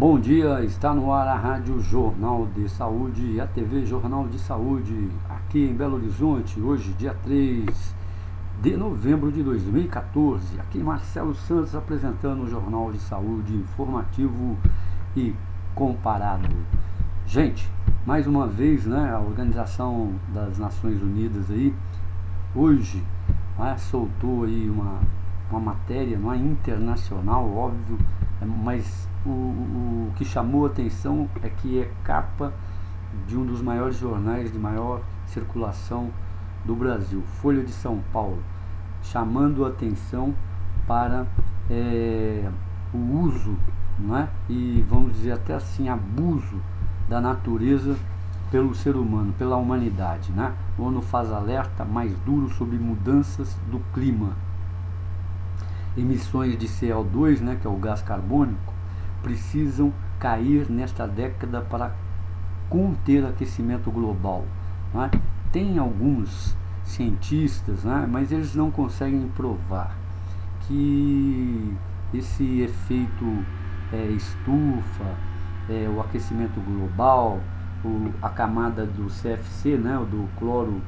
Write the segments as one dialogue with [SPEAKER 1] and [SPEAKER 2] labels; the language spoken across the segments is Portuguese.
[SPEAKER 1] Bom dia, está no ar a Rádio Jornal de Saúde e a TV Jornal de Saúde, aqui em Belo Horizonte, hoje dia 3 de novembro de 2014. Aqui Marcelo Santos apresentando o Jornal de Saúde informativo e comparado. Gente, mais uma vez, a Organização das Nações Unidas aí, hoje, soltou aí uma matéria, não é internacional, óbvio, mas o que chamou a atenção é que é capa de um dos maiores jornais de maior circulação do Brasil, Folha de São Paulo, chamando a atenção para o uso, e vamos dizer até assim, abuso da natureza pelo ser humano, pela humanidade. O ONU faz alerta mais duro sobre mudanças do clima. Emissões de CO2, que é o gás carbônico, precisam cair nesta década para conter aquecimento global. Tem alguns cientistas, mas eles não conseguem provar que esse efeito estufa, o aquecimento global, a camada do CFC, do cloro,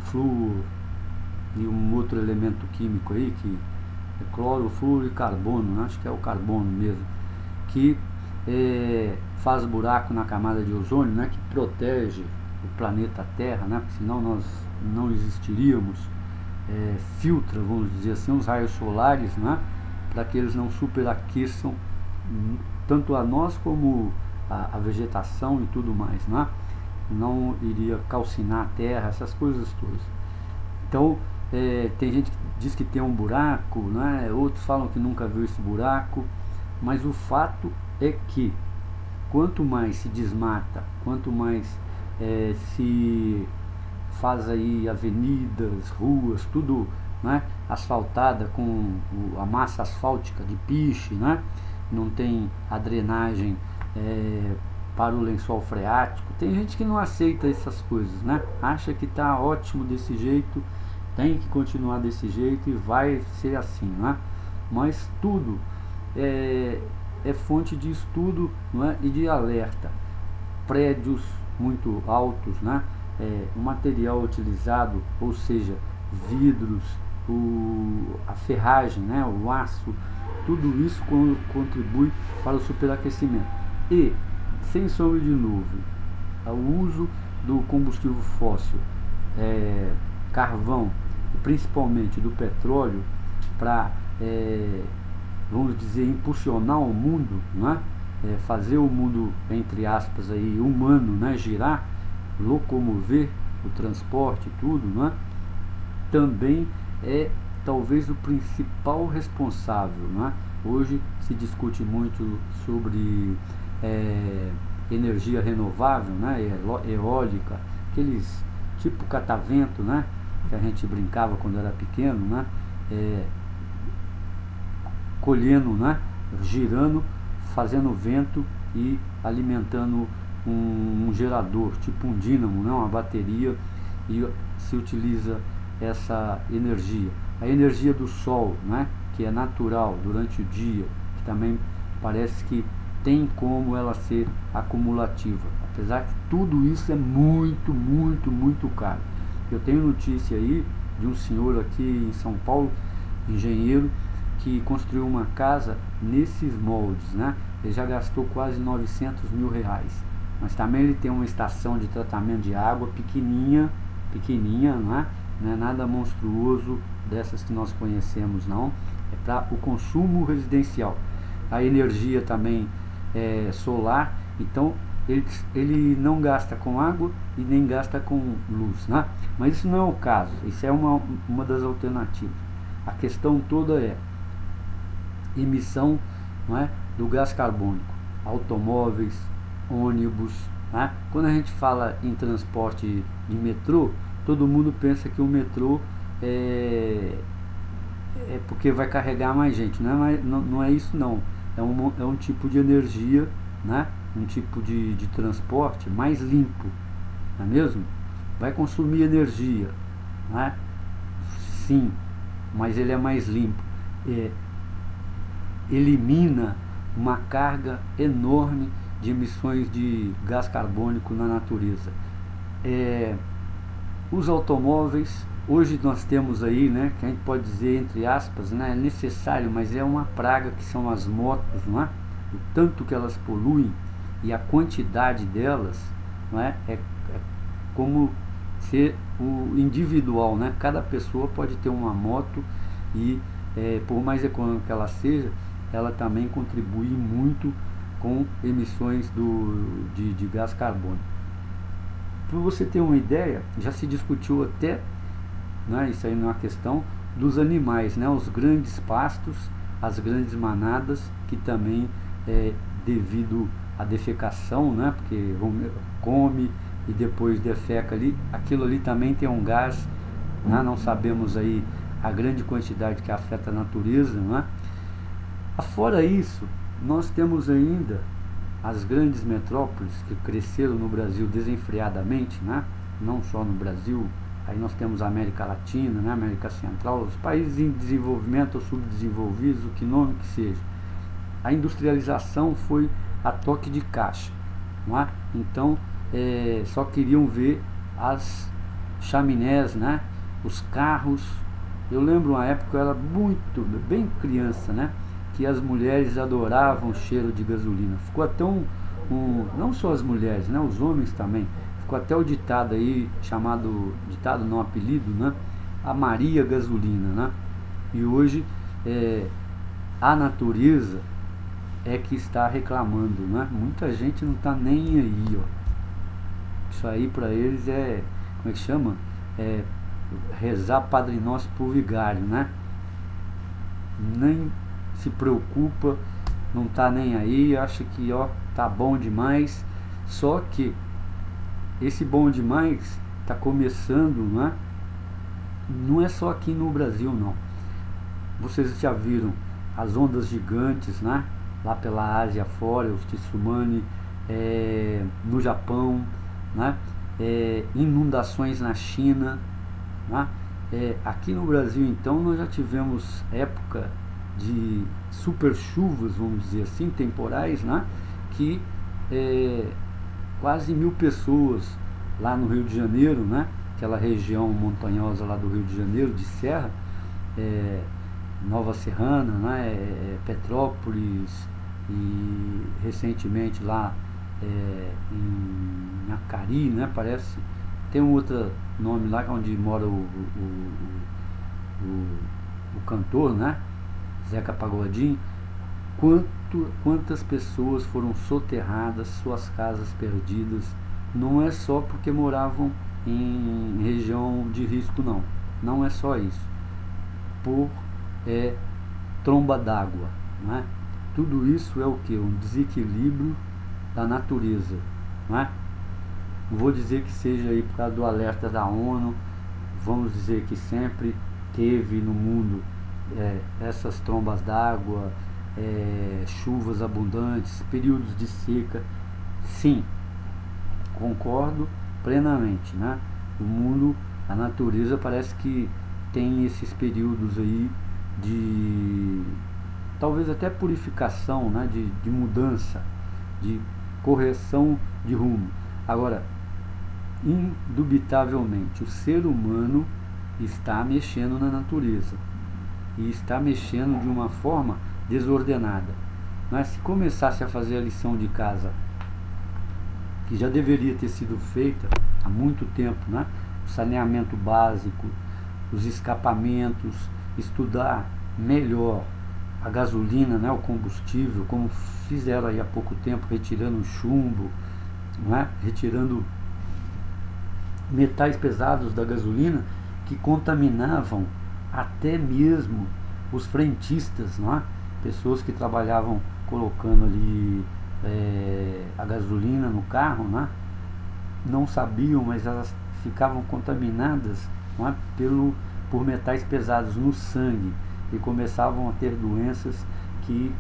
[SPEAKER 1] flúor e um outro elemento químico aí, que é cloro, flúor e carbono, acho que é o carbono mesmo, que faz buraco na camada de ozônio, que protege o planeta Terra, porque senão nós não existiríamos, filtra, vamos dizer assim, os raios solares, para que eles não superaqueçam tanto a nós como a vegetação e tudo mais, não iria calcinar a terra, essas coisas todas. Então, tem gente que diz que tem um buraco, outros falam que nunca viu esse buraco, mas o fato é que quanto mais se desmata, quanto mais se faz aí avenidas, ruas, tudo asfaltada com a massa asfáltica de piche, não tem a drenagem para o lençol freático. Tem gente que não aceita essas coisas, acha que está ótimo desse jeito, tem que continuar desse jeito e vai ser assim, mas tudo é fonte de estudo, e de alerta. Prédios muito altos, o material utilizado, ou seja, vidros, a ferragem, o aço, tudo isso contribui para o superaquecimento. E, sem sombra de dúvida, o uso do combustível fóssil, carvão, principalmente do petróleo, para, vamos dizer, impulsionar o mundo, fazer o mundo, entre aspas, aí, humano, girar, locomover o transporte e tudo, também é talvez o principal responsável. Hoje se discute muito sobre energia renovável, eólica, aqueles tipo catavento, que a gente brincava quando era pequeno, colhendo, girando, fazendo vento e alimentando um gerador, tipo um dínamo, uma bateria, e se utiliza essa energia. A energia do sol, que é natural durante o dia, que também parece que tem como ela ser acumulativa, apesar que tudo isso é muito, muito, muito caro. Eu tenho notícia aí de um senhor aqui em São Paulo, engenheiro, que construiu uma casa nesses moldes, ele já gastou quase 900 mil reais, mas também ele tem uma estação de tratamento de água pequenininha, não é nada monstruoso dessas que nós conhecemos, não, é para o consumo residencial. A energia também é solar, então ele não gasta com água e nem gasta com luz, mas isso não é o caso, isso é uma das alternativas. A questão toda é emissão, do gás carbônico, automóveis, ônibus, Quando a gente fala em transporte de metrô, todo mundo pensa que o metrô é porque vai carregar mais gente, não é isso não, é um tipo de energia, um tipo de transporte mais limpo, não é mesmo? Vai consumir energia, sim, mas ele é mais limpo, elimina uma carga enorme de emissões de gás carbônico na natureza. Os automóveis, hoje nós temos aí, né, que a gente pode dizer entre aspas, né, é necessário, mas é uma praga, que são as motos, não é? O tanto que elas poluem e a quantidade delas, não é? É como ser o individual, né? Cada pessoa pode ter uma moto e por mais econômica que ela seja, ela também contribui muito com emissões de gás carbônico. Para você ter uma ideia, já se discutiu até, né, isso aí não é uma questão, dos animais, né, os grandes pastos, as grandes manadas, que também devido à defecação, né, porque come e depois defeca ali, aquilo ali também tem um gás, né, não sabemos aí a grande quantidade que afeta a natureza, né? Fora isso, nós temos ainda as grandes metrópoles que cresceram no Brasil desenfreadamente, né? Não só no Brasil, aí nós temos a América Latina, né? América Central, os países em desenvolvimento ou subdesenvolvidos, o que nome que seja. A industrialização foi a toque de caixa, não é? Então só queriam ver as chaminés, né? Os carros. Eu lembro uma época, eu era bem criança, né? Que as mulheres adoravam o cheiro de gasolina. Ficou até não só as mulheres, né? Os homens também. Ficou até o ditado aí, chamado, ditado não, apelido, né? A Maria Gasolina, né? E hoje a natureza é que está reclamando, né? Muita gente não está nem aí, ó. Isso aí para eles como é que chama? Rezar Padre Nosso pro vigário, né? Nem se preocupa, não tá nem aí, acha que tá bom demais. Só que esse bom demais tá começando, né? Não é só aqui no Brasil, não. Vocês já viram as ondas gigantes, né? Lá pela Ásia fora, os tsunami, no Japão, né? Inundações na China, né? Aqui no Brasil, então, nós já tivemos época de super chuvas, vamos dizer assim, temporais, né? Que quase 1000 pessoas lá no Rio de Janeiro, né? Aquela região montanhosa lá do Rio de Janeiro, de serra, Nova Serrana, né? Petrópolis, e recentemente lá em Acari, né? Parece, tem um outro nome lá, onde mora o cantor, né? Zeca Pagodinho. Quantas pessoas foram soterradas, suas casas perdidas, não é só porque moravam em região de risco, não é só isso, por tromba d'água, né? Tudo isso é o que? Um desequilíbrio da natureza, não é? Não vou dizer que seja aí por causa do alerta da ONU, vamos dizer que sempre teve no mundo essas trombas d'água, chuvas abundantes, períodos de seca. Sim, concordo plenamente, né? O mundo, a natureza parece que tem esses períodos aí de talvez até purificação, né? De mudança, de correção de rumo. Agora, indubitavelmente, o ser humano está mexendo na natureza e está mexendo de uma forma desordenada. Mas se começasse a fazer a lição de casa, que já deveria ter sido feita há muito tempo, né? O saneamento básico, os escapamentos, estudar melhor a gasolina, né? O combustível, como fizeram aí há pouco tempo, retirando o chumbo, né? Retirando metais pesados da gasolina que contaminavam até mesmo os frentistas, né? Pessoas que trabalhavam colocando ali a gasolina no carro, né? Não sabiam, mas elas ficavam contaminadas, né? Por metais pesados no sangue e começavam a ter doenças que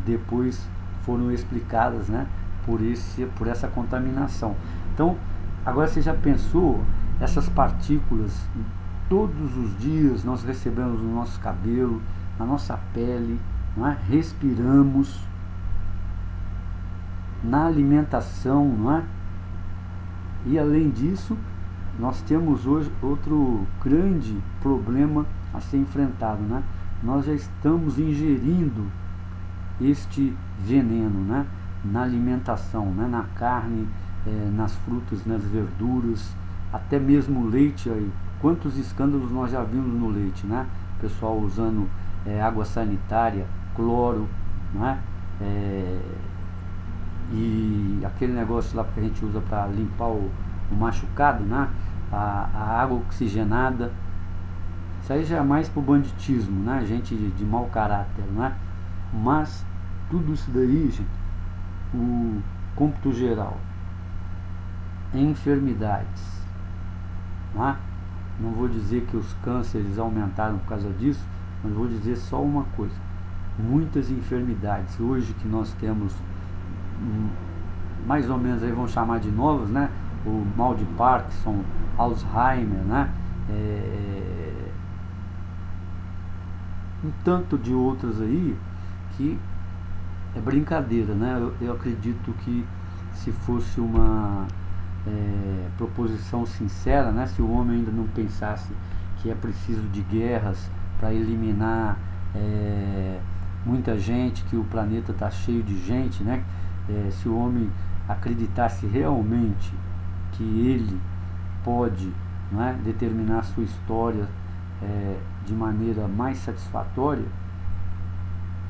[SPEAKER 1] depois foram explicadas, né? Por essa contaminação. Então, agora você já pensou essas partículas? Todos os dias nós recebemos no nosso cabelo, na nossa pele, não é? Respiramos, na alimentação, não é? E além disso, nós temos hoje outro grande problema a ser enfrentado, né? Nós já estamos ingerindo este veneno, né? Na alimentação, né? Na carne, nas frutas, nas verduras, até mesmo o leite. Aí. Quantos escândalos nós já vimos no leite, né? Pessoal usando água sanitária, cloro, né? E aquele negócio lá que a gente usa para limpar o machucado, né? A água oxigenada. Isso aí já é mais pro banditismo, né? Gente de mau caráter, né? Mas tudo isso daí, gente, o cômputo geral, enfermidades, né? Não vou dizer que os cânceres aumentaram por causa disso, mas vou dizer só uma coisa: muitas enfermidades hoje que nós temos, mais ou menos aí vão chamar de novas, né? O mal de Parkinson, Alzheimer, né? Um tanto de outras aí que é brincadeira, né? Eu acredito que se fosse uma proposição sincera, né? Se o homem ainda não pensasse que é preciso de guerras para eliminar muita gente, que o planeta está cheio de gente, né? Se o homem acreditasse realmente que ele pode, não é, determinar a sua história de maneira mais satisfatória,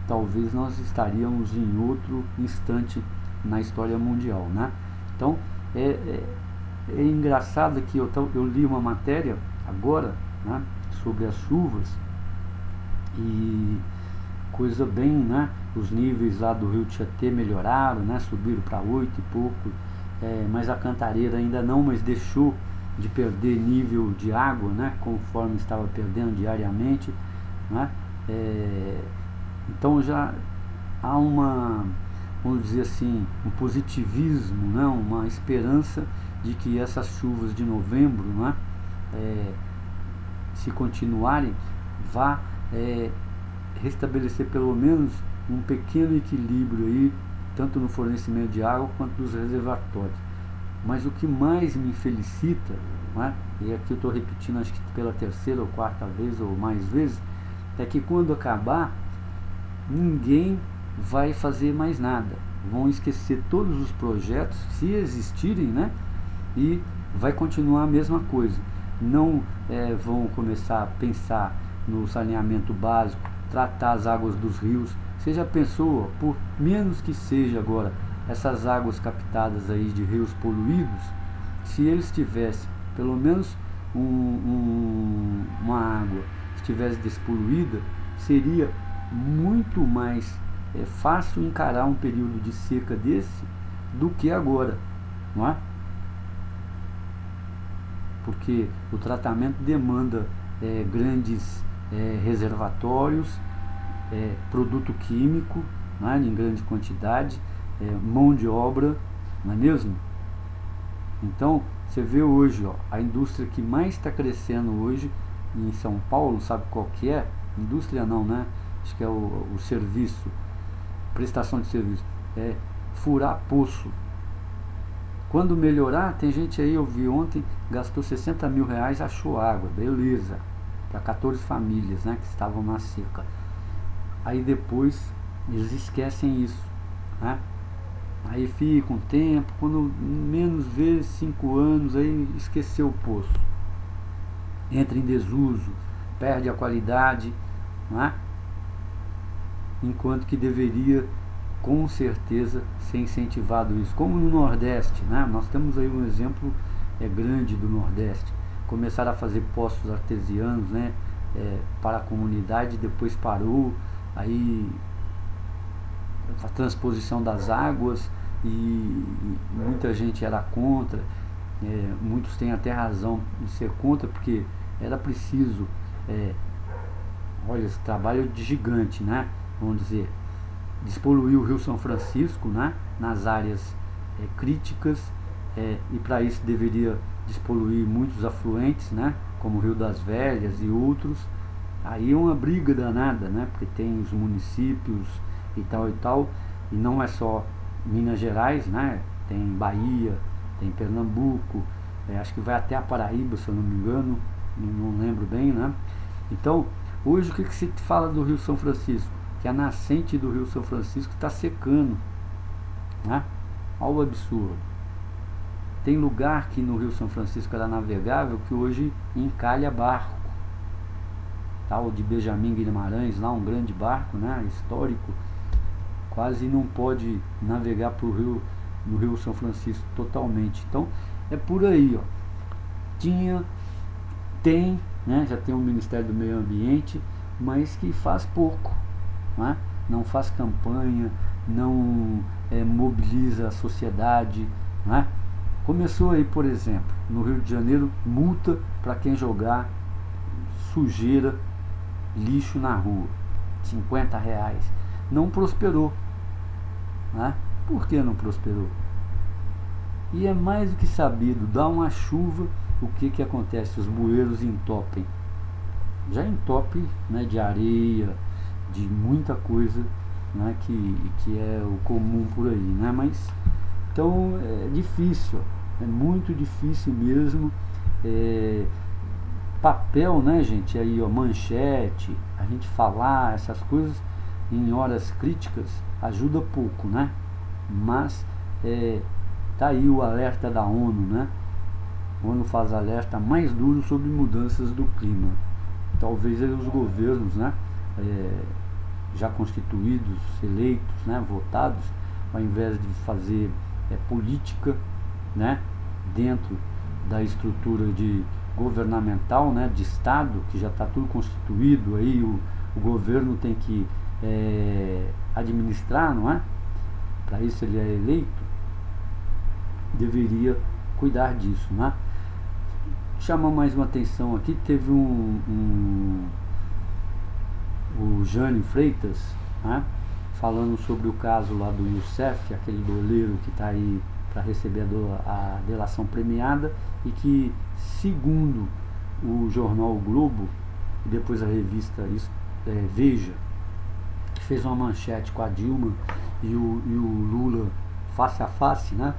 [SPEAKER 1] talvez nós estaríamos em outro instante na história mundial, né? Então é engraçado que eu li uma matéria agora, né, sobre as chuvas, e coisa bem, né? Os níveis lá do rio Tietê melhoraram, né? Subiram para 8 e pouco, mas a Cantareira ainda não, mas deixou de perder nível de água, né? Conforme estava perdendo diariamente, né? Então já há uma, vamos dizer assim, um positivismo, né? Uma esperança de que essas chuvas de novembro, né? Se continuarem, vá restabelecer pelo menos um pequeno equilíbrio aí, tanto no fornecimento de água quanto dos reservatórios. Mas o que mais me felicita, né, e aqui eu estou repetindo acho que pela terceira ou quarta vez ou mais vezes, é que quando acabar, ninguém vai fazer mais nada. Vão esquecer todos os projetos, se existirem, né, e vai continuar a mesma coisa. Não vão começar a pensar no saneamento básico, tratar as águas dos rios. Você já pensou, por menos que seja agora, essas águas captadas aí de rios poluídos, se eles tivessem pelo menos uma água estivesse despoluída, seria muito mais fácil encarar um período de seca desse do que agora, não é? Porque o tratamento demanda grandes reservatórios, produto químico, né, em grande quantidade, mão de obra, não é mesmo? Então você vê hoje, ó, a indústria que mais está crescendo hoje em São Paulo, sabe qual que é? Indústria não, né? Acho que é o serviço, prestação de serviço, furar poço. Quando melhorar, tem gente aí, eu vi ontem, gastou 60 mil reais, achou água, beleza, para 14 famílias, né, que estavam na seca. Aí depois eles esquecem isso, né? Aí fica um tempo, quando menos vezes 5 anos, aí esqueceu o poço, entra em desuso, perde a qualidade, né? Enquanto que deveria com certeza ser incentivado isso, como no Nordeste, né? Nós temos aí um exemplo grande do Nordeste. Começaram a fazer poços artesianos, né, para a comunidade, depois parou, aí a transposição das águas, e muita gente era contra, muitos têm até razão de ser contra, porque era preciso, olha, esse trabalho de gigante, né, vamos dizer, despoluir o Rio São Francisco, né, nas áreas críticas, e para isso deveria despoluir muitos afluentes, né, como o Rio das Velhas e outros. Aí é uma briga danada, né, porque tem os municípios e tal, e não é só Minas Gerais, né? Tem Bahia, tem Pernambuco, acho que vai até a Paraíba, se eu não me engano, não lembro bem, né? Então, hoje o que se fala do Rio São Francisco? Que a nascente do Rio São Francisco está secando, né? Olha o absurdo. Tem lugar que no Rio São Francisco era navegável que hoje encalha barco. Tal de Benjamin Guimarães, lá um grande barco, né, histórico, quase não pode navegar no Rio São Francisco totalmente. Então é por aí, ó. Tem, né, já tem o Ministério do Meio Ambiente, mas que faz pouco, né? Não faz campanha, não mobiliza a sociedade, né? Começou aí, por exemplo, no Rio de Janeiro, multa para quem jogar sujeira, lixo na rua, R$ 50. Não prosperou, né? Por que não prosperou? E é mais do que sabido, dá uma chuva, o que acontece? Os bueiros entopem. Já entope, né, de areia, de muita coisa, né, que é o comum por aí, né? Mas então é difícil, é muito difícil mesmo. Papel, né, gente, aí, ó, manchete, a gente falar essas coisas em horas críticas ajuda pouco, né? Mas tá aí o alerta da ONU, né? A ONU faz alerta mais duro sobre mudanças do clima. Talvez aí os governos, né, já constituídos, eleitos, né, votados, ao invés de fazer política, né, dentro da estrutura governamental, né, de Estado, que já está tudo constituído, aí o governo tem que administrar, não é? Para isso ele é eleito, deveria cuidar disso, né? Chama mais uma atenção aqui, teve o Jânio Freitas, né, falando sobre o caso lá do Youssef, aquele goleiro que está aí para receber a delação premiada, e que, segundo o jornal o Globo e depois a revista Veja, que fez uma manchete com a Dilma e o Lula face a face, né,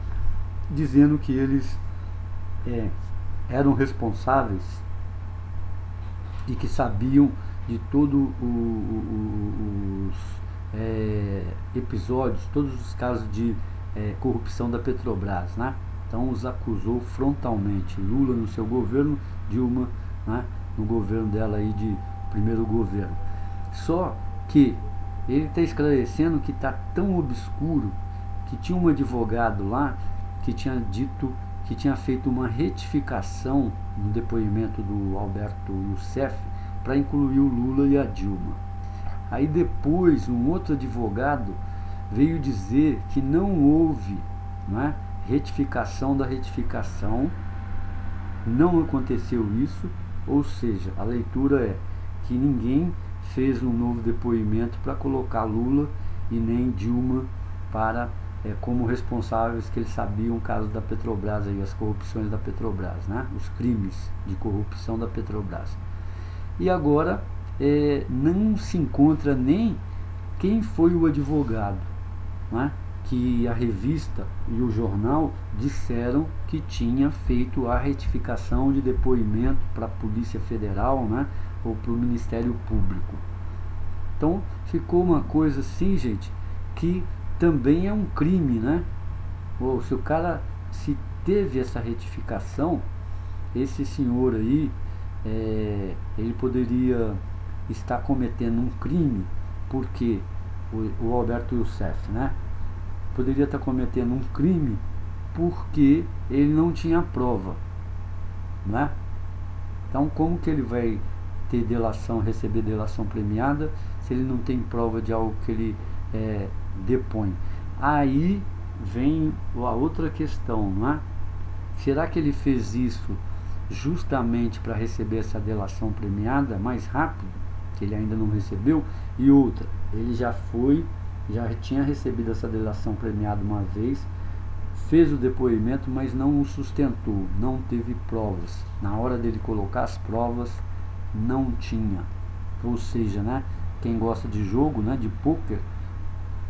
[SPEAKER 1] dizendo que eles eram responsáveis e que sabiam de todos os episódios, todos os casos de corrupção da Petrobras, né? Então os acusou frontalmente, Lula no seu governo, Dilma, né, no governo dela aí de primeiro governo. Só que ele está esclarecendo que está tão obscuro que tinha um advogado lá que tinha dito que tinha feito uma retificação no depoimento do Alberto Youssef para incluir o Lula e a Dilma. Aí depois um outro advogado veio dizer que não houve, né, retificação da retificação, não aconteceu isso, ou seja, a leitura é que ninguém fez um novo depoimento para colocar Lula e nem Dilma para como responsáveis, que eles sabiam o caso da Petrobras, aí, as corrupções da Petrobras, né? Os crimes de corrupção da Petrobras. E agora não se encontra nem quem foi o advogado, né, que a revista e o jornal disseram que tinha feito a retificação de depoimento para a Polícia Federal, né, ou para o Ministério Público. Então ficou uma coisa assim, gente, que também é um crime, né? Ou se o cara, se teve essa retificação, esse senhor aí, ele poderia estar cometendo um crime, porque o Alberto Youssef, né, poderia estar cometendo um crime porque ele não tinha prova, né? Então como que ele vai ter delação, receber delação premiada, se ele não tem prova de algo que ele depõe? Aí vem a outra questão, não é? Será que ele fez isso justamente para receber essa delação premiada mais rápido, que ele ainda não recebeu? E outra, ele já tinha recebido essa delação premiada uma vez, fez o depoimento, mas não o sustentou, não teve provas. Na hora dele colocar as provas, não tinha. Ou seja, quem gosta de jogo, de pôquer,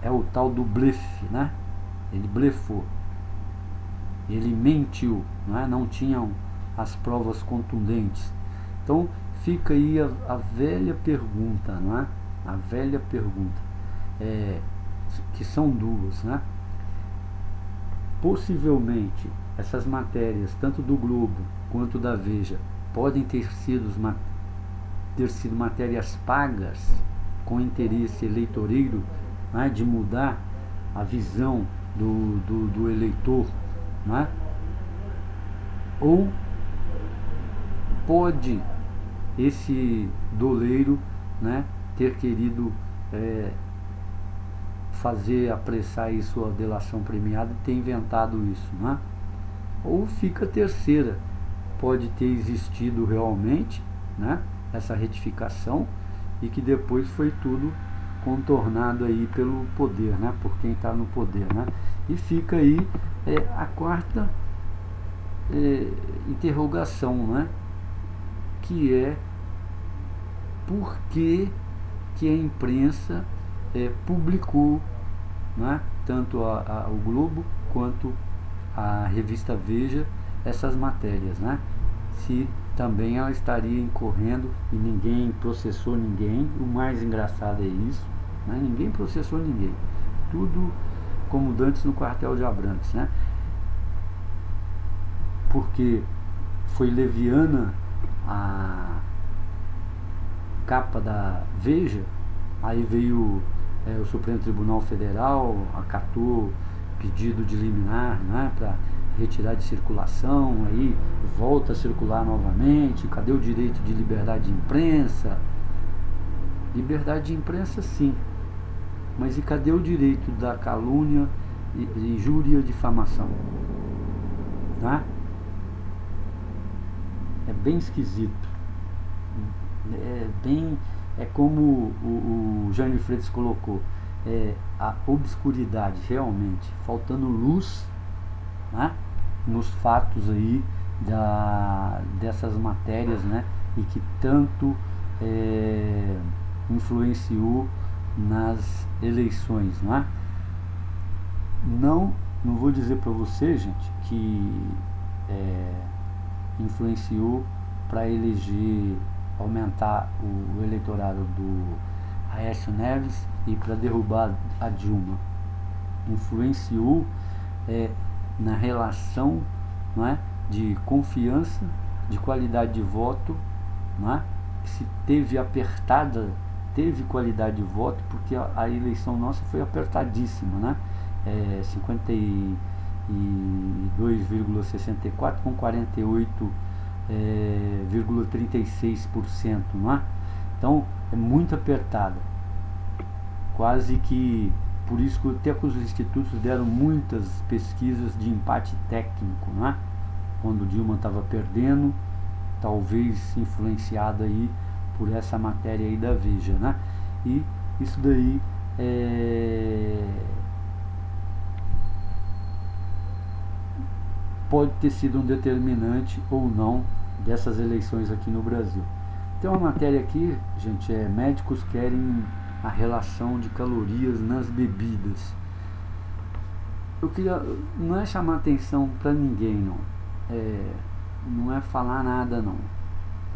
[SPEAKER 1] é o tal do blefe, ele blefou, ele mentiu, não tinham as provas contundentes. Então fica aí a velha pergunta, a velha pergunta, que são duas, Possivelmente essas matérias, tanto do Globo quanto da Veja, podem ter sido matérias pagas com interesse eleitoreiro, de mudar a visão do eleitor, ou pode esse doleiro, ter querido fazer apressar aí sua delação premiada e ter inventado isso, Ou fica a terceira, pode ter existido realmente, essa retificação, e que depois foi tudo contornado aí pelo poder, por quem está no poder, E fica aí a quarta interrogação, que é por que a imprensa publicou, tanto o Globo quanto a revista Veja, essas matérias, se também ela estaria incorrendo e ninguém processou ninguém. O mais engraçado é isso, ninguém processou ninguém, tudo como dantes no quartel de Abrantes, porque foi leviana a capa da Veja, aí veio o Supremo Tribunal Federal, acatou pedido de liminar, para retirar de circulação, aí volta a circular novamente. Cadê o direito de liberdade de imprensa? Liberdade de imprensa sim, mas e cadê o direito da calúnia, injúria e difamação? É bem esquisito, é como o Jânio Freitas colocou, a obscuridade, realmente faltando luz, nos fatos aí dessas matérias, e que tanto influenciou nas eleições, não vou dizer para você, gente, que influenciou para eleger, aumentar o eleitorado do Aécio Neves e para derrubar a Dilma. Influenciou na relação, de confiança, de qualidade de voto, que se teve apertada, teve qualidade de voto, porque a eleição nossa foi apertadíssima, 52,64 com 48,36%, Então é muito apertada, quase que, por isso que até que os institutos deram muitas pesquisas de empate técnico, quando Dilma estava perdendo, talvez influenciada aí por essa matéria aí da Veja, E isso daí pode ter sido um determinante ou não dessas eleições aqui no Brasil. Tem uma matéria aqui, gente, médicos querem a relação de calorias nas bebidas. Eu queria, não é chamar atenção para ninguém, não é falar nada não,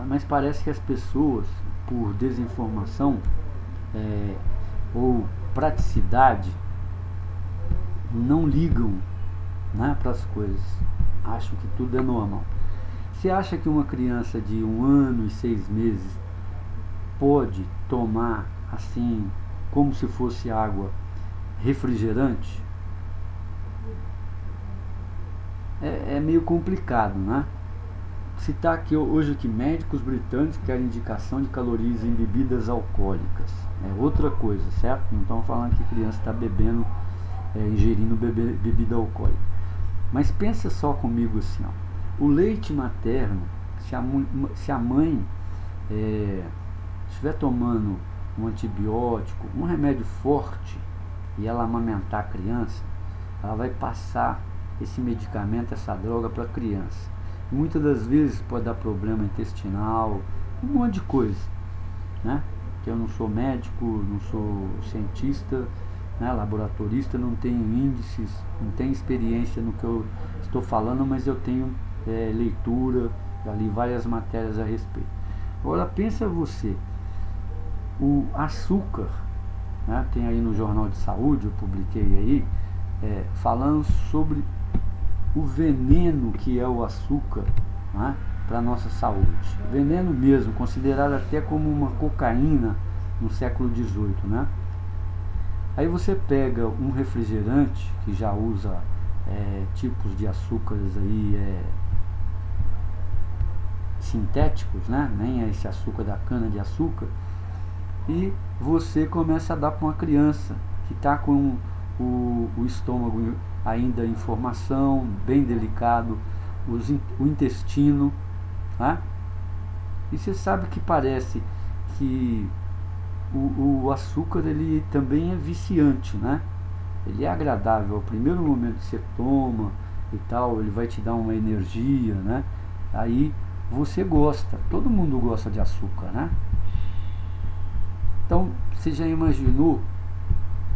[SPEAKER 1] mas parece que as pessoas, por desinformação ou praticidade, não ligam, para as coisas, acham que tudo é normal. Você acha que uma criança de 1 ano e 6 meses pode tomar assim, como se fosse água, refrigerante? É meio complicado, Citar aqui hoje que médicos britânicos querem indicação de calorias em bebidas alcoólicas. É outra coisa, certo? Não estamos falando que criança está bebendo, ingerindo bebida alcoólica. Mas pensa só comigo assim, o leite materno, se a mãe estiver tomando um antibiótico, um remédio forte, e ela amamentar a criança, ela vai passar esse medicamento, essa droga para a criança. Muitas das vezes pode dar problema intestinal, um monte de coisa, que eu não sou médico, não sou cientista, né, laboratorista, não tenho índices, não tenho experiência no que eu estou falando, mas eu tenho leitura, já li várias matérias a respeito. Agora pensa você, o açúcar, né, tem aí no Jornal de Saúde, eu publiquei aí, falando sobre o veneno que é o açúcar, né, para a nossa saúde. Veneno mesmo, considerado até como uma cocaína no século XVIII, né? Aí você pega um refrigerante que já usa tipos de açúcares aí sintéticos, né? Nem é esse açúcar da cana de açúcar, e você começa a dar para uma criança que está com o estômago ainda em formação, bem delicado, o intestino, né? E você sabe que parece que o açúcar ele também é viciante, né? Ele é agradável, ao primeiro momento que você toma e tal, ele vai te dar uma energia, né? Aí você gosta, todo mundo gosta de açúcar, né? Então, você já imaginou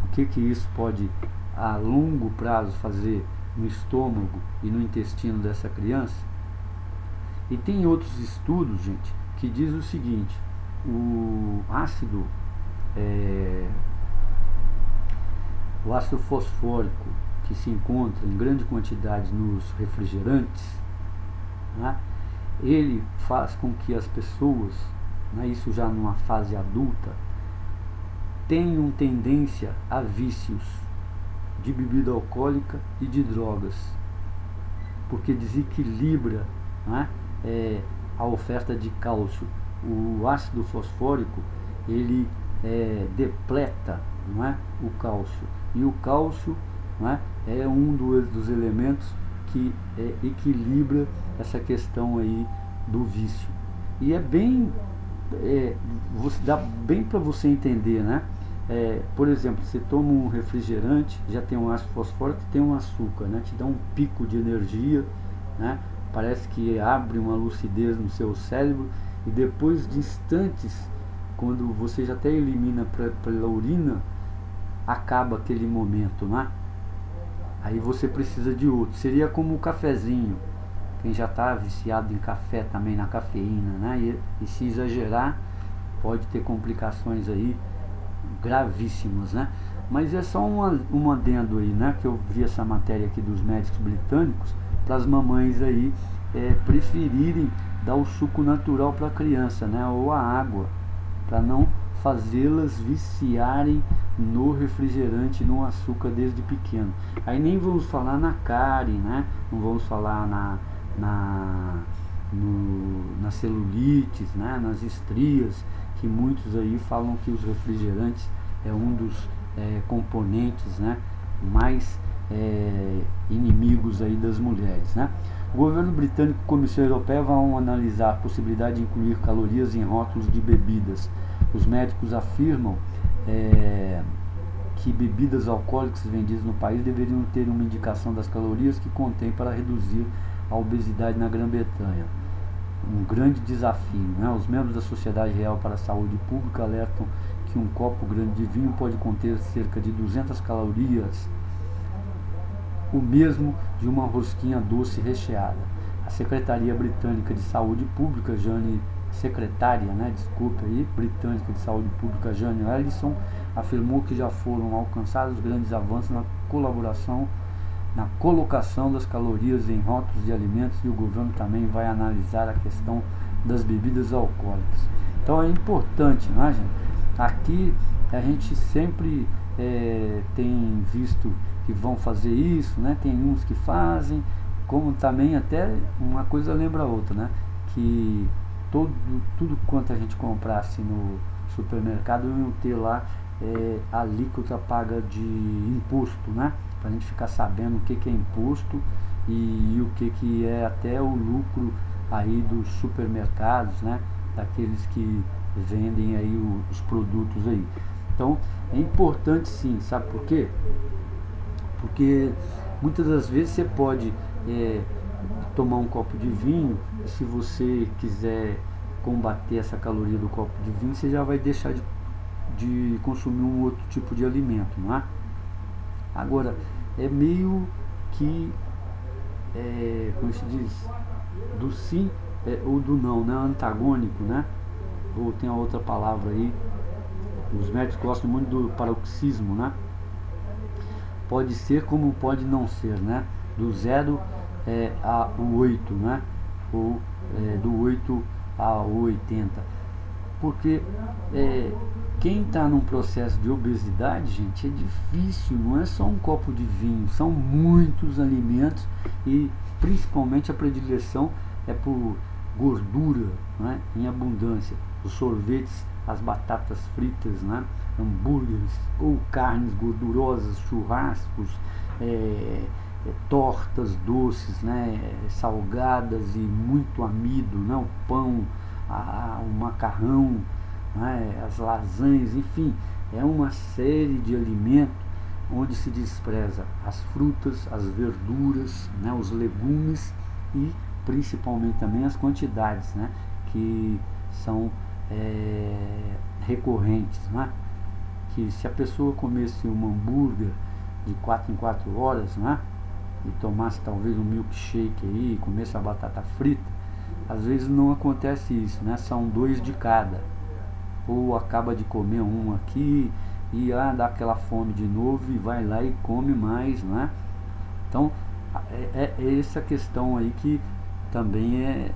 [SPEAKER 1] o que isso pode a longo prazo fazer no estômago e no intestino dessa criança? E tem outros estudos, gente, que diz o seguinte: o ácido fosfórico que se encontra em grande quantidade nos refrigerantes, né, ele faz com que as pessoas, né, isso já numa fase adulta, tenham tendência a vícios de bebida alcoólica e de drogas, porque desequilibra, né, a oferta de cálcio. O ácido fosfórico ele depleta, não é, o cálcio, e o cálcio, não é um dos elementos que equilibra essa questão aí do vício. E é bem dá bem para você entender, né? Por exemplo, você toma um refrigerante, já tem um ácido fosfórico, tem um açúcar, né? Te dá um pico de energia, né? Parece que abre uma lucidez no seu cérebro, e depois de instantes, quando você já até elimina pela urina, acaba aquele momento, né? Aí você precisa de outro. Seria como o cafezinho. Quem já está viciado em café também, na cafeína, né? E se exagerar, pode ter complicações aí gravíssimas, né? Mas é só um adendo aí, né? Que eu vi essa matéria aqui dos médicos britânicos, para as mamães aí preferirem dar o suco natural para a criança, né? Ou a água, para não fazê-las viciarem no refrigerante, no açúcar desde pequeno. Aí nem vamos falar na cárie, né? Não vamos falar na celulites, né? Nas estrias, que muitos aí falam que os refrigerantes é um dos componentes, né, mais inimigos aí das mulheres, né? O governo britânico e a Comissão Europeia vão analisar a possibilidade de incluir calorias em rótulos de bebidas. Os médicos afirmam que bebidas alcoólicas vendidas no país deveriam ter uma indicação das calorias que contém para reduzir a obesidade na Grã-Bretanha. Um grande desafio, né? Os membros da Sociedade Real para a Saúde Pública alertam que um copo grande de vinho pode conter cerca de 200 calorias, o mesmo de uma rosquinha doce recheada. A Secretaria Britânica de Saúde Pública, Britânica de Saúde Pública, Jane Ellison, afirmou que já foram alcançados grandes avanços na colocação das calorias em rótulos de alimentos, e o governo também vai analisar a questão das bebidas alcoólicas. Então é importante, né, gente? Aqui a gente sempre tem visto que vão fazer isso, né? Tem uns que fazem, como também até uma coisa lembra a outra, né? Que tudo quanto a gente comprasse no supermercado iam ter lá a alíquota paga de imposto, né? Para a gente ficar sabendo o que é imposto e o que é até o lucro aí dos supermercados, né? Daqueles que vendem aí os produtos aí. Então é importante sim, sabe por quê? Porque muitas das vezes você pode tomar um copo de vinho, e se você quiser combater essa caloria do copo de vinho, você já vai deixar de consumir um outro tipo de alimento, não é? Agora, é meio que, como se diz, do sim ou do não, né? Antagônico, né? Ou tem a outra palavra aí, os médicos gostam muito do paroxismo, né? Pode ser como pode não ser, né? Do 0 a o 8, né? Ou do 8 ao 80. Porque quem está num processo de obesidade, gente, é difícil, não é só um copo de vinho, são muitos alimentos e principalmente a predileção é por gordura, né, em abundância. Os sorvetes, as batatas fritas, né, hambúrgueres ou carnes gordurosas, churrascos, tortas doces, né, salgadas e muito amido, né, o pão, o macarrão, né, as lasanhas, enfim, é uma série de alimentos onde se despreza as frutas, as verduras, né, os legumes e principalmente também as quantidades, né, que são recorrentes, né, que se a pessoa comesse um hambúrguer de 4 em 4 horas, né, e tomasse talvez um milkshake aí, comesse a batata frita, às vezes não acontece isso, né? São 2 de cada. Ou acaba de comer um aqui e dá aquela fome de novo e vai lá e come mais, né? Então é essa questão aí que também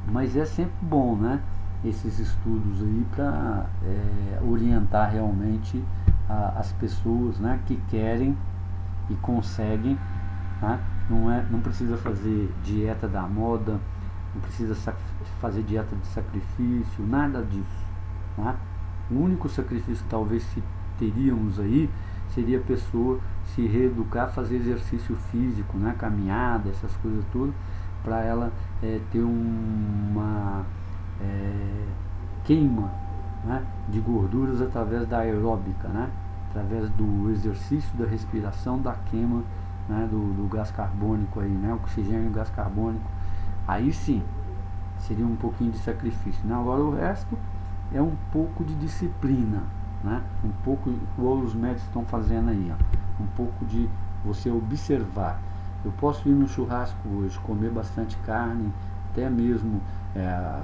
[SPEAKER 1] mas é sempre bom, né? Esses estudos aí para orientar realmente as pessoas, né? Que querem e conseguem, tá? Não precisa fazer dieta da moda, não precisa fazer dieta de sacrifício, nada disso, tá? O único sacrifício que talvez teríamos aí seria a pessoa se reeducar, fazer exercício físico, né? Caminhada, essas coisas tudo, para ela ter uma queima, né, de gorduras através da aeróbica, né? Através do exercício da respiração, da queima, né, do gás carbônico aí, né, oxigênio e gás carbônico. Aí sim seria um pouquinho de sacrifício, né? Agora o resto é um pouco de disciplina, né? Um pouco igual os médicos estão fazendo aí, ó. Um pouco de você observar. Eu posso ir no churrasco hoje, comer bastante carne, até mesmo a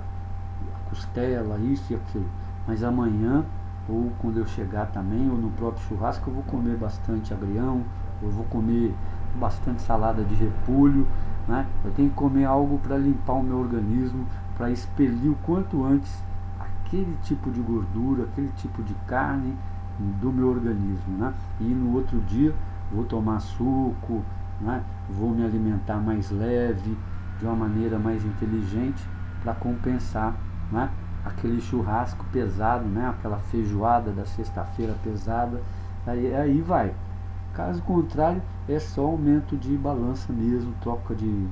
[SPEAKER 1] costela, isso e aquilo, mas amanhã ou quando eu chegar também, ou no próprio churrasco, eu vou comer bastante agrião, eu vou comer bastante salada de repolho, né? Eu tenho que comer algo para limpar o meu organismo, para expelir o quanto antes aquele tipo de gordura, aquele tipo de carne do meu organismo, né? E no outro dia vou tomar suco, né? Vou me alimentar mais leve, de uma maneira mais inteligente, para compensar, né, aquele churrasco pesado, né, aquela feijoada da sexta-feira pesada, aí vai. Caso contrário, é só aumento de balança mesmo, troca de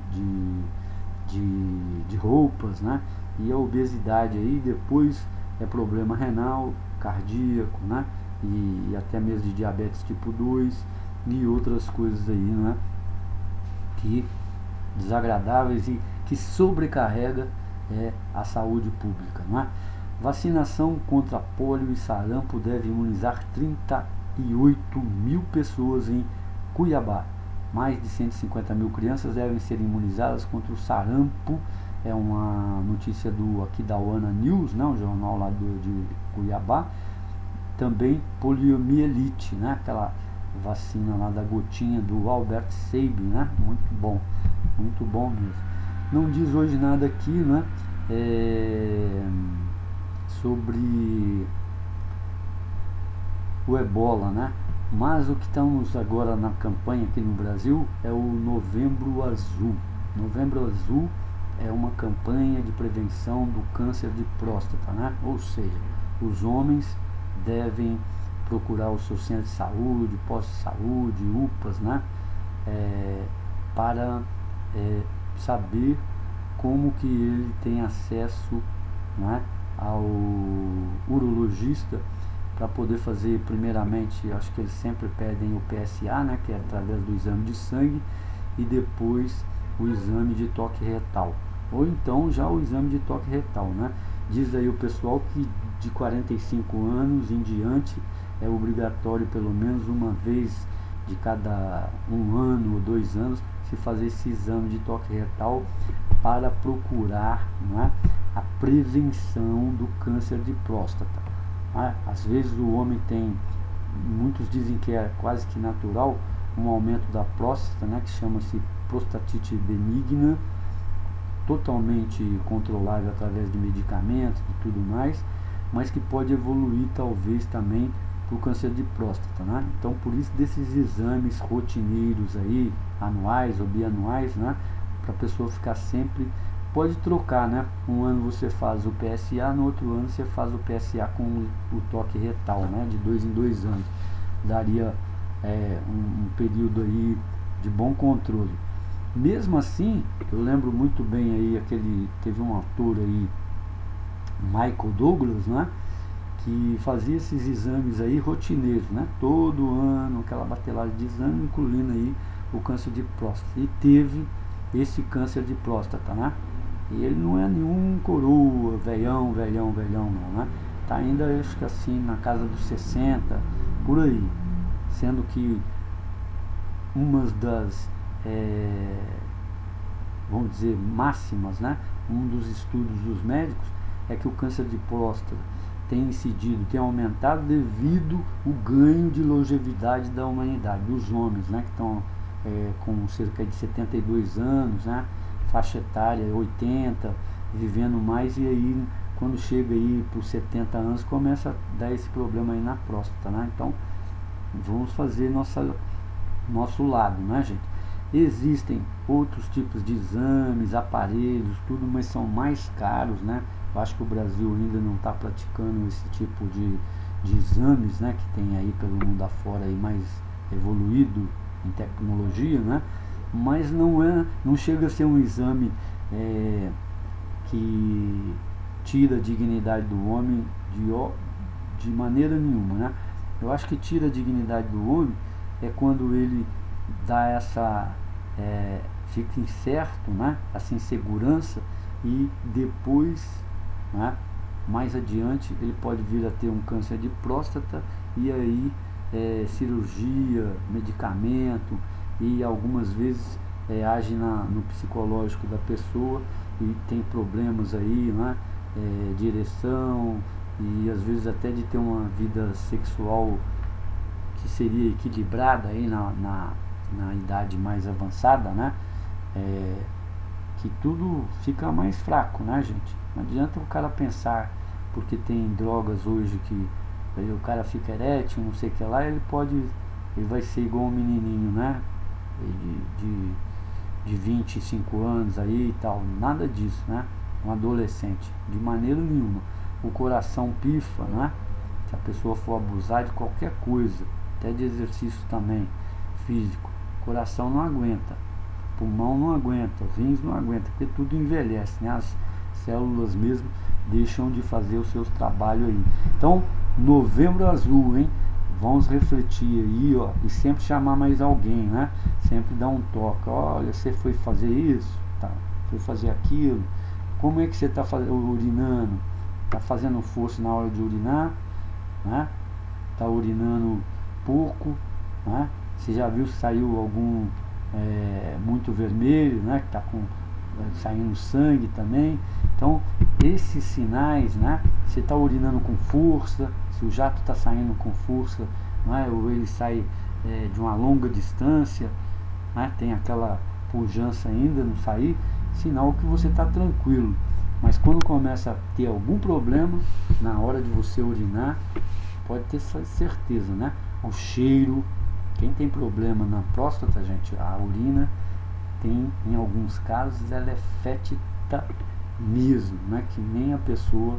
[SPEAKER 1] roupas, né, e a obesidade aí depois é problema renal, cardíaco, né, e até mesmo de diabetes tipo 2 e outras coisas aí, né, que desagradáveis e que sobrecarrega a saúde pública, não é? Vacinação contra pólio e sarampo deve imunizar 38 mil pessoas em Cuiabá. Mais de 150 mil crianças devem ser imunizadas contra o sarampo. É uma notícia aqui da Wana News, né, um jornal lá de Cuiabá. Também poliomielite, né, aquela vacina lá da gotinha do Albert Sabin, né, muito bom mesmo. Não diz hoje nada aqui, né, sobre o ebola, né, mas o que estamos agora na campanha aqui no Brasil é o Novembro Azul. Novembro Azul é uma campanha de prevenção do câncer de próstata, né, ou seja, os homens devem procurar o seu centro de saúde, postos de saúde, UPAs, né, para saber como que ele tem acesso, né, ao urologista para poder fazer primeiramente, acho que eles sempre pedem o PSA, né, que é através do exame de sangue, e depois o exame de toque retal, ou então já o exame de toque retal, né. Diz aí o pessoal que de 45 anos em diante é obrigatório pelo menos uma vez de cada 1 ano ou 2 anos, se fazer esse exame de toque retal para procurar, não é, a prevenção do câncer de próstata. Não é? Às vezes o homem tem, muitos dizem que é quase que natural, um aumento da próstata, né, que chama-se prostatite benigna, totalmente controlável através de medicamentos e tudo mais, mas que pode evoluir talvez também para o câncer de próstata, né? Então por isso desses exames rotineiros aí, anuais ou bianuais, né, para a pessoa ficar sempre, pode trocar, né? Um ano você faz o PSA, no outro ano você faz o PSA com o toque retal, né? De 2 em 2 anos, daria um período aí de bom controle. Mesmo assim, eu lembro muito bem aí teve um ator aí, Michael Douglas, né, que fazia esses exames aí rotineiros, né, todo ano, aquela batelada de exame, incluindo aí o câncer de próstata, e teve esse câncer de próstata, né, e ele não é nenhum coroa, velhão não, né, tá ainda, acho que assim, na casa dos 60, por aí, sendo que umas das vamos dizer, máximas, né? Um dos estudos dos médicos é que o câncer de próstata tem incidido, tem aumentado devido ao ganho de longevidade da humanidade, dos homens, né? Que estão com cerca de 72 anos, né? Faixa etária 80, vivendo mais, e aí quando chega aí para os 70 anos começa a dar esse problema aí na próstata, né? Então vamos fazer nosso lado, né, gente? Existem outros tipos de exames, aparelhos, tudo, mas são mais caros, né? Eu acho que o Brasil ainda não está praticando esse tipo de exames, né, que tem aí pelo mundo afora aí mais evoluído em tecnologia, né? Mas não chega a ser um exame que tira a dignidade do homem de maneira nenhuma, né? Eu acho que tira a dignidade do homem quando ele dá fica incerto, né, essa insegurança, e depois, né, mais adiante ele pode vir a ter um câncer de próstata, e aí cirurgia, medicamento, e algumas vezes age no psicológico da pessoa, e tem problemas aí, né, de ereção, e às vezes até de ter uma vida sexual que seria equilibrada aí na idade mais avançada, né? Que tudo fica mais fraco, né, gente? Não adianta o cara pensar, porque tem drogas hoje que aí o cara fica erétil, não sei o que lá, ele vai ser igual um menininho, né? De 25 anos aí e tal, nada disso, né? Um adolescente, de maneira nenhuma. O coração pifa, né? Se a pessoa for abusar de qualquer coisa, até de exercício também físico, o coração não aguenta, o pulmão não aguenta, os rins não aguentam, porque tudo envelhece, né? As células mesmo deixam de fazer os seus trabalhos aí. Então, Novembro Azul, hein? Vamos refletir aí, ó, e sempre chamar mais alguém, né? Sempre dar um toque. Olha, você foi fazer isso, tá? Foi fazer aquilo. Como é que você está urinando? Está fazendo força na hora de urinar, né? Está urinando pouco, né? Você já viu se saiu algum muito vermelho, né? Que está saindo sangue também. Então esses sinais, né? Você está urinando com força, se o jato está saindo com força, né? Ou ele sai de uma longa distância, né? Tem aquela pujança ainda, não sair, sinal que você está tranquilo. Mas quando começa a ter algum problema na hora de você urinar, pode ter certeza, né? O cheiro, quem tem problema na próstata, gente, a urina tem, em alguns casos, ela é fétida mesmo, né? Que nem a pessoa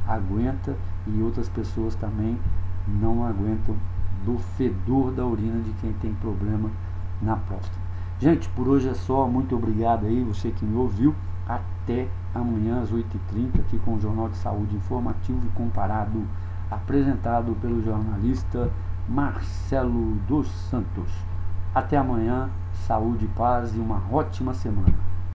[SPEAKER 1] aguenta, e outras pessoas também não aguentam do fedor da urina de quem tem problema na próstata. Gente, por hoje é só, muito obrigado aí, você que me ouviu, até amanhã às 8h30 aqui com o Jornal de Saúde Informativo e Comparado, apresentado pelo jornalista Marcelo dos Santos. Até amanhã, saúde, paz e uma ótima semana.